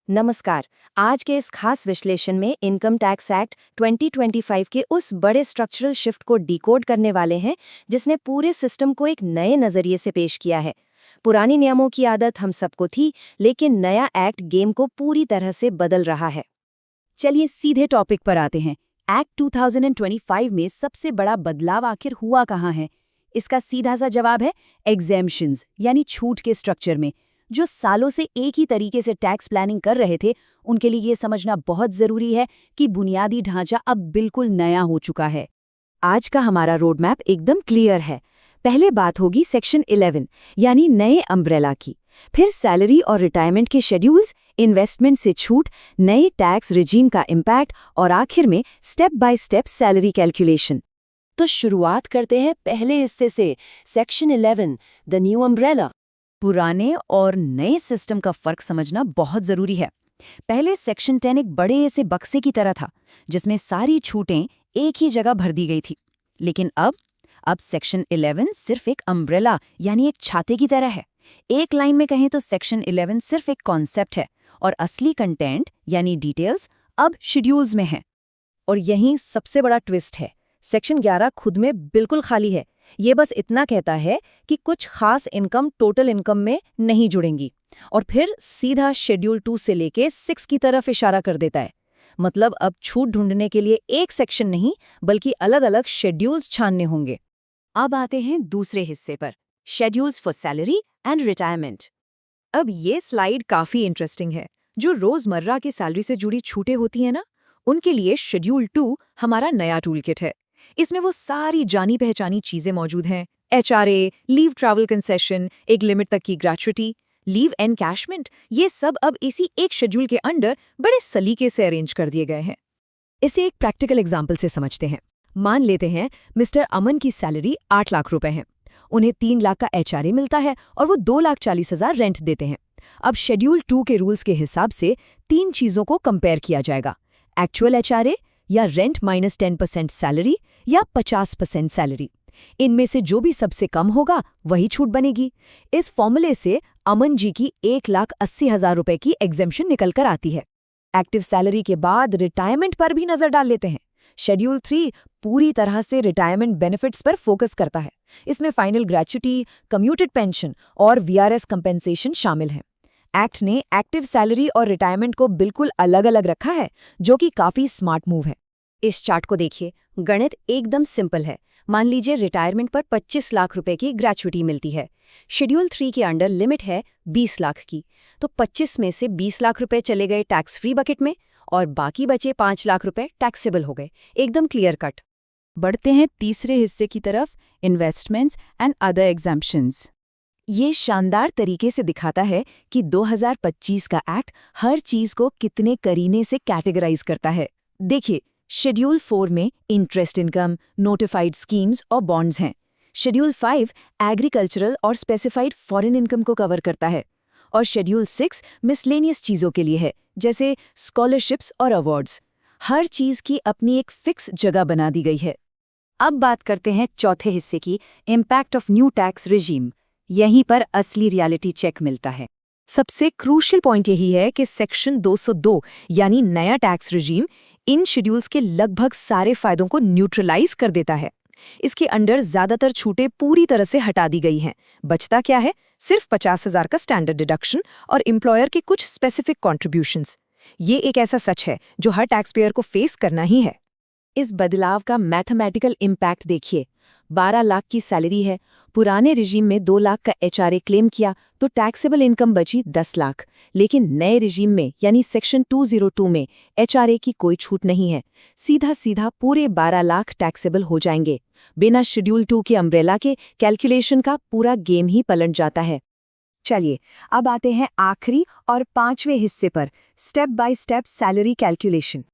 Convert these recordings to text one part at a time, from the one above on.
नमस्कार। आज के इस खास विश्लेषण में इनकम टैक्स एक्ट 2025 के उस बड़े स्ट्रक्चरल शिफ्ट को डिकोड करने वाले हैं जिसने पूरे सिस्टम को एक नए नजरिए से पेश किया है। पुरानी नियमों की आदत हम सबको थी, लेकिन नया एक्ट गेम को पूरी तरह से बदल रहा है। चलिए सीधे टॉपिक पर आते हैं। एक्ट 2025 में सबसे बड़ा बदलाव आखिर हुआ कहाँ है? इसका सीधा सा जवाब है एग्जेम्पशंस यानी छूट के स्ट्रक्चर में। जो सालों से एक ही तरीके से टैक्स प्लानिंग कर रहे थे, उनके लिए ये समझना बहुत जरूरी है कि बुनियादी ढांचा अब बिल्कुल नया हो चुका है। आज का हमारा रोड मैप एकदम क्लियर है। पहले बात होगी सेक्शन 11 यानी नए अम्ब्रेला की, फिर सैलरी और रिटायरमेंट के शेड्यूल्स, इन्वेस्टमेंट से छूट, नए टैक्स रिजीम का इम्पैक्ट और आखिर में step by step salary calculation. तो शुरुआत करते हैं पहले हिस्से से, सेक्शन 11 द न्यू अम्ब्रेला। पुराने और नए सिस्टम का फर्क समझना बहुत जरूरी है। पहले सेक्शन 10 एक बड़े से बक्से की तरह था जिसमें सारी छूटें एक ही जगह भर दी गई थी। लेकिन अब सेक्शन 11 सिर्फ एक अम्ब्रेला यानी एक छाते की तरह है। एक लाइन में कहें तो सेक्शन 11 सिर्फ एक कॉन्सेप्ट है और असली कंटेंट यानी डिटेल्स अब शेड्यूल्स में है। और यहीं सबसे बड़ा ट्विस्ट है, सेक्शन 11 खुद में बिल्कुल खाली है। ये बस इतना कहता है कि कुछ खास इनकम टोटल इनकम में नहीं जुड़ेंगी, और फिर सीधा शेड्यूल 2 से लेके 6 की तरफ इशारा कर देता है। मतलब अब छूट ढूंढने के लिए एक सेक्शन नहीं, बल्कि अलग अलग शेड्यूल्स छानने होंगे। अब आते हैं दूसरे हिस्से पर, schedules for salary and retirement. अब ये स्लाइड काफी इंटरेस्टिंग है। जो रोजमर्रा की सैलरी से जुड़ी छूटें होती हैं ना, उनके लिए शेड्यूल 2 हमारा नया टूल किट है। इसमें वो सारी जानी पहचानी चीजें मौजूद हैं। एचआरए, लीव ट्रैवल कंसेशन, एक लिमिट तक की ग्रेच्युटी, लीव एनकैशमेंट, ये सब अब इसी एक शेड्यूल के अंडर बड़े सलीके से अरेंज कर दिए गए हैं। इसे एक प्रैक्टिकल एग्जाम्पल से समझते हैं। मान लेते हैं मिस्टर अमन की सैलरी 8 लाख रुपए है। उन्हें 3 लाख का एचआरए मिलता है और वो 2,40,000 रेंट देते हैं। अब शेड्यूल 2 के रूल्स के हिसाब से 3 चीजों को कंपेयर किया जाएगा: एक्चुअल एचआरए, या रेंट माइनस 10% सैलरी, या 50% सैलरी। इनमें से जो भी सबसे कम होगा वही छूट बनेगी। इस फॉर्मूले से अमन जी की 1,80,000 रुपए की एग्जेम्पशन निकल कर आती है। एक्टिव सैलरी के बाद रिटायरमेंट पर भी नजर डाल लेते हैं। शेड्यूल 3 पूरी तरह से रिटायरमेंट बेनिफिट्स पर फोकस करता है। इसमें फाइनल ग्रेच्युटी, कम्यूटेड पेंशन और वीआरएस कंपेंसेशन शामिल हैं। एक्ट ने एक्टिव सैलरी और रिटायरमेंट को बिल्कुल अलग अलग रखा है, जो कि काफी स्मार्ट मूव है। इस चार्ट को देखिए, गणित एकदम सिंपल है। मान लीजिए रिटायरमेंट पर 25 लाख रुपए की ग्रेच्युटी मिलती है। शेड्यूल 3 के अंडर लिमिट है 20 लाख की, तो 25 में से 20 लाख रुपए चले गए टैक्स फ्री बकेट में और बाकी बचे 5 लाख रुपए टैक्सेबल हो गए। एकदम क्लियर कट। बढ़ते हैं तीसरे हिस्से की तरफ, इन्वेस्टमेंट्स एंड अदर एग्जेम्पशंस। ये शानदार तरीके से दिखाता है कि 2025 का एक्ट हर चीज को कितने करीने से कैटेगराइज करता है। देखिए, शेड्यूल 4 में इंटरेस्ट इनकम, नोटिफाइड स्कीम्स और बॉन्ड्स हैं। शेड्यूल 5 एग्रीकल्चरल और स्पेसिफाइड फॉरेन इनकम को कवर करता है, और शेड्यूल 6 मिसलेनियस चीजों के लिए है, जैसे स्कॉलरशिप्स और अवार्ड्स। हर चीज की अपनी एक फिक्स जगह बना दी गई है। अब बात करते हैं चौथे हिस्से की, impact of new tax regime. यहीं पर असली रियलिटी चेक मिलता है। सबसे क्रूशियल पॉइंट यही है कि सेक्शन 202 यानी नया टैक्स रिजीम इन शेड्यूल्स के लगभग सारे फायदों को न्यूट्रलाइज कर देता है। इसके अंडर ज्यादातर छूटें पूरी तरह से हटा दी गई हैं। बचता क्या है? सिर्फ 50,000 का स्टैंडर्ड डिडक्शन और एम्प्लॉयर के कुछ स्पेसिफिक कॉन्ट्रीब्यूशंस। ये एक ऐसा सच है जो हर टैक्स पेयर को फेस करना ही है। इस बदलाव का मैथमेटिकल इम्पैक्ट देखिए। 12 लाख की सैलरी है, पुराने रिजीम में 2 लाख का एचआरए क्लेम किया तो टैक्सेबल इनकम बची 10 लाख। लेकिन नए रिजीम में यानी सेक्शन 202 में एचआरए की कोई छूट नहीं है। सीधा सीधा पूरे 12 लाख टैक्सेबल हो जाएंगे। बिना शेड्यूल 2 के अम्ब्रेला के कैलकुलेशन का पूरा गेम ही पलट जाता है। चलिए, अब आते हैं आखिरी और 5वें हिस्से पर, step by step salary calculation.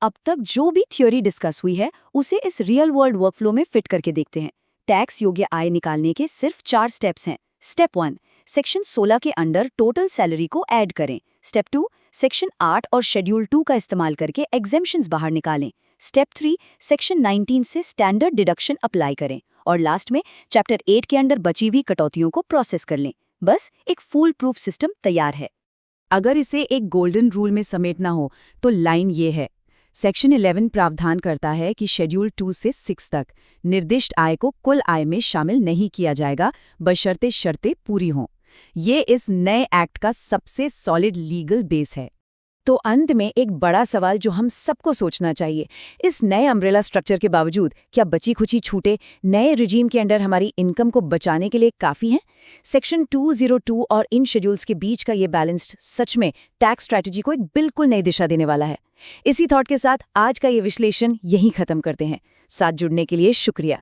अब तक जो भी थ्योरी डिस्कस हुई है उसे इस रियल वर्ल्ड वर्कफ्लो में फिट करके देखते हैं। टैक्स योग्य आय निकालने के सिर्फ 4 स्टेप्स हैं। स्टेप 1, सेक्शन 16 के अंडर टोटल सैलरी को ऐड करें। स्टेप 2, सेक्शन 8 और शेड्यूल 2 का इस्तेमाल करके एग्जेम्पशंस बाहर निकालें। स्टेप 3, सेक्शन 19 से स्टैंडर्ड डिडक्शन अप्लाई करें। और लास्ट में चैप्टर 8 के अंडर बची हुई कटौतियों को प्रोसेस कर लें। बस एक फूल प्रूफ सिस्टम तैयार है। अगर इसे एक गोल्डन रूल में समेटना हो तो लाइन ये है। सेक्शन 11 प्रावधान करता है कि शेड्यूल 2 से 6 तक निर्दिष्ट आय को कुल आय में शामिल नहीं किया जाएगा, बशर्ते शर्तें पूरी हों। ये इस नए एक्ट का सबसे सॉलिड लीगल बेस है। तो अंत में एक बड़ा सवाल जो हम सबको सोचना चाहिए, इस नए अम्ब्रेला स्ट्रक्चर के बावजूद क्या बची खुची छूटें नए रिजीम के अंडर हमारी इनकम को बचाने के लिए काफ़ी हैं? सेक्शन 202 और इन शेड्यूल्स के बीच का ये बैलेंस्ड सच में टैक्स स्ट्रैटेजी को एक बिल्कुल नई दिशा देने वाला है। इसी थॉट के साथ आज का ये विश्लेषण यहीं खत्म करते हैं। साथ जुड़ने के लिए शुक्रिया।